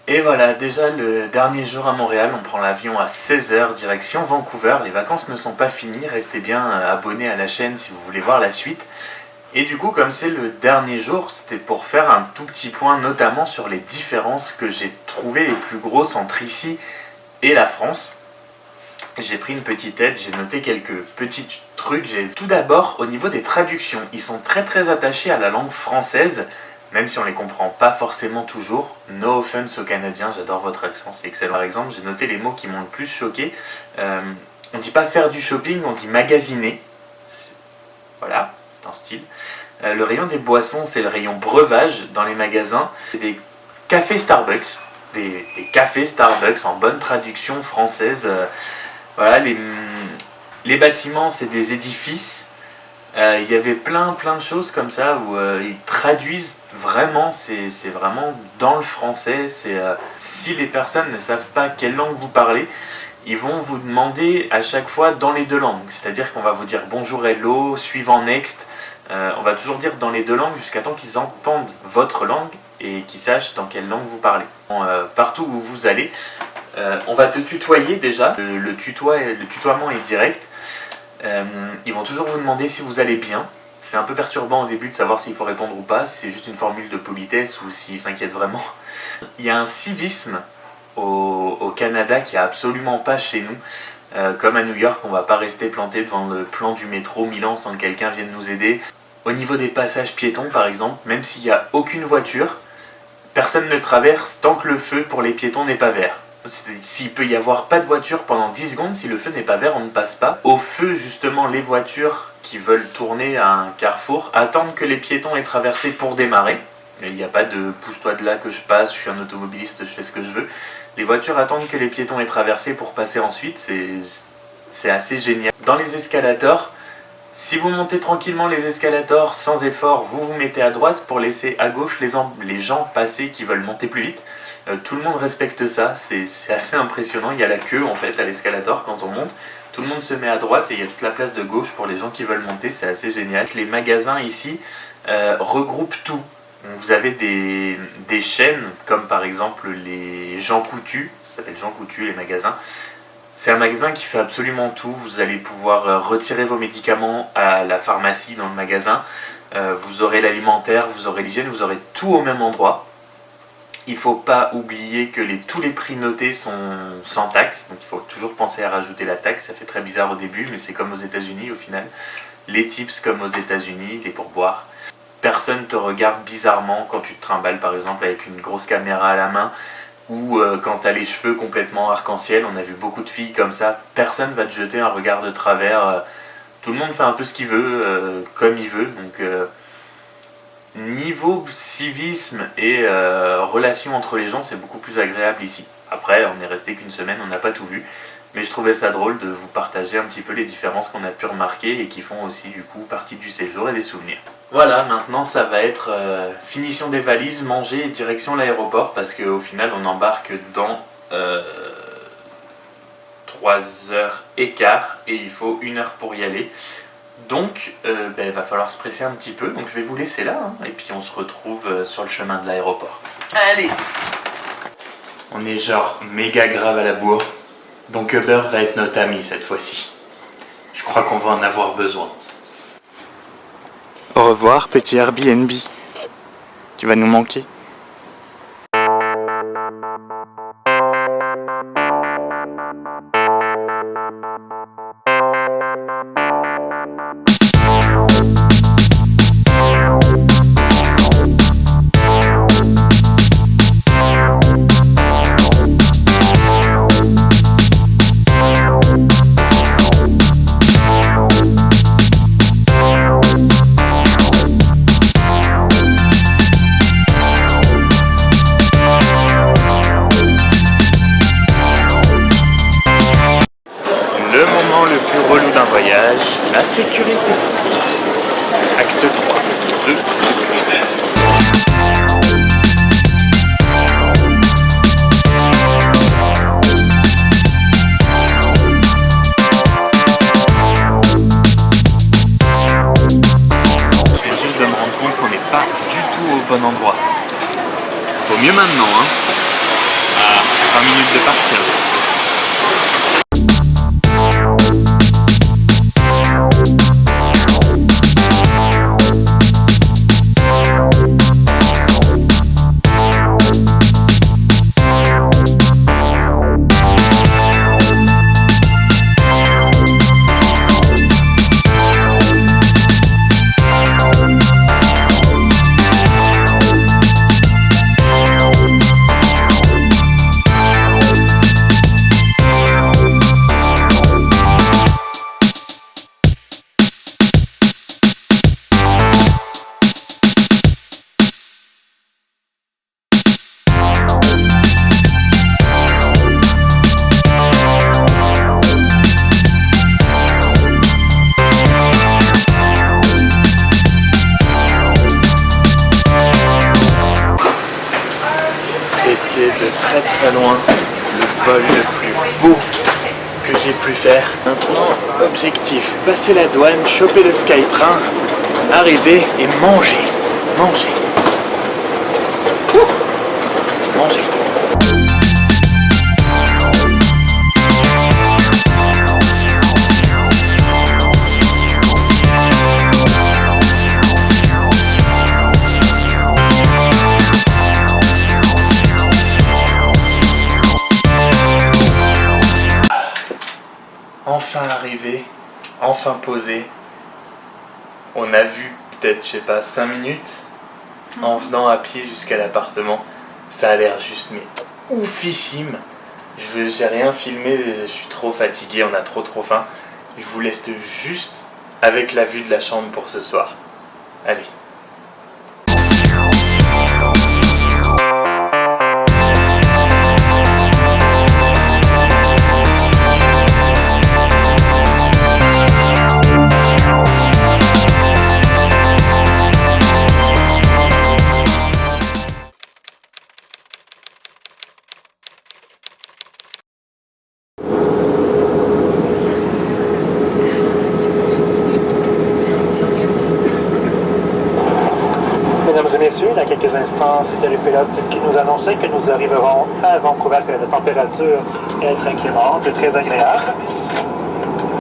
Et voilà, déjà le dernier jour à Montréal, on prend l'avion à 16 h direction Vancouver. Les vacances ne sont pas finies, restez bien abonnés à la chaîne si vous voulez voir la suite. Et du coup, comme c'est le dernier jour, c'était pour faire un tout petit point notamment sur les différences que j'ai trouvées les plus grosses entre ici et la France. J'ai pris une petite aide, j'ai noté quelques petits trucs. Tout d'abord, au niveau des traductions, ils sont très attachés à la langue française, même si on les comprend pas forcément toujours. No offense aux Canadiens, j'adore votre accent, c'est excellent. Par exemple, j'ai noté les mots qui m'ont le plus choqué. On dit pas faire du shopping, on dit magasiner. Voilà, c'est un style. Le rayon des boissons, c'est le rayon breuvage dans les magasins. C'est des cafés Starbucks, des cafés Starbucks en bonne traduction française. Voilà, les bâtiments, c'est des édifices. Il y avait plein de choses comme ça où ils traduisent vraiment, c'est vraiment dans le français. Si les personnes ne savent pas quelle langue vous parlez, ils vont vous demander à chaque fois dans les deux langues. C'est-à-dire qu'on va vous dire bonjour, hello, suivant, next. On va toujours dire dans les deux langues jusqu'à temps qu'ils entendent votre langue et qu'ils sachent dans quelle langue vous parlez. Partout où vous allez, on va te tutoyer déjà. Le tutoiement est direct. Ils vont toujours vous demander si vous allez bien. C'est un peu perturbant au début de savoir s'il faut répondre ou pas, si c'est juste une formule de politesse ou s'ils s'inquiètent vraiment. Il y a un civisme au Canada qui n'y a absolument pas chez nous. Comme à New York, on ne va pas rester planté devant le plan du métro Milan sans que quelqu'un vienne nous aider. Au niveau des passages piétons par exemple, même s'il n'y a aucune voiture, personne ne traverse tant que le feu pour les piétons n'est pas vert. S'il peut y avoir pas de voiture pendant 10 secondes, si le feu n'est pas vert, on ne passe pas. Au feu, justement, les voitures qui veulent tourner à un carrefour attendent que les piétons aient traversé pour démarrer. Il n'y a pas de pousse-toi de là que je passe, je suis un automobiliste, je fais ce que je veux. Les voitures attendent que les piétons aient traversé pour passer ensuite, c'est assez génial. Dans les escalators, si vous montez tranquillement les escalators sans effort, vous vous mettez à droite pour laisser à gauche les gens passer qui veulent monter plus vite. Tout le monde respecte ça, c'est assez impressionnant. Il y a la queue en fait à l'escalator quand on monte. Tout le monde se met à droite et il y a toute la place de gauche pour les gens qui veulent monter, c'est assez génial. Les magasins ici regroupent tout. Vous avez des chaînes comme par exemple les Jean Coutu, ça s'appelle Jean Coutu les magasins. C'est un magasin qui fait absolument tout. Vous allez pouvoir retirer vos médicaments à la pharmacie dans le magasin. Vous aurez l'alimentaire, vous aurez l'hygiène, vous aurez tout au même endroit. Il ne faut pas oublier que tous les prix notés sont sans taxe, donc il faut toujours penser à rajouter la taxe. Ça fait très bizarre au début, mais c'est comme aux États-Unis au final. Les tips comme aux États-Unis, les pourboires. Personne ne te regarde bizarrement quand tu te trimbales par exemple avec une grosse caméra à la main ou quand tu as les cheveux complètement arc-en-ciel. On a vu beaucoup de filles comme ça. Personne ne va te jeter un regard de travers. Tout le monde fait un peu ce qu'il veut, comme il veut. Donc, niveau civisme et relations entre les gens, c'est beaucoup plus agréable ici. Après, on est resté qu'une semaine, on n'a pas tout vu. Mais je trouvais ça drôle de vous partager un petit peu les différences qu'on a pu remarquer et qui font aussi du coup partie du séjour et des souvenirs. Voilà, maintenant ça va être finition des valises, manger et direction l'aéroport parce qu'au final on embarque dans 3h15 et il faut 1 heure pour y aller. Donc il va falloir se presser un petit peu, donc je vais vous laisser là et puis on se retrouve sur le chemin de l'aéroport. Allez! On est genre méga grave à la bourre. Donc Uber va être notre ami cette fois-ci. Je crois qu'on va en avoir besoin. Au revoir petit Airbnb. Tu vas nous manquer. Le moment le plus relou d'un voyage, la sécurité. Acte 3 de sécurité. Je viens juste de me rendre compte qu'on n'est pas du tout au bon endroit. Vaut mieux maintenant, hein. 3 minutes de partir. C'était de très très loin le vol le plus beau que j'ai pu faire. Maintenant, objectif, passer la douane, choper le Skytrain, arriver et manger. Manger. Manger. Enfin arrivé, enfin posé. On a vu peut-être, je sais pas, 5 minutes en venant à pied jusqu'à l'appartement. Ça a l'air juste mais oufissime. J'ai rien filmé, je suis trop fatigué, on a trop faim. Je vous laisse juste avec la vue de la chambre pour ce soir. Allez. Mesdames et messieurs, il y a quelques instants, c'était le pilote qui nous annonçait que nous arriverons à Vancouver, que la température est très clémente et très agréable.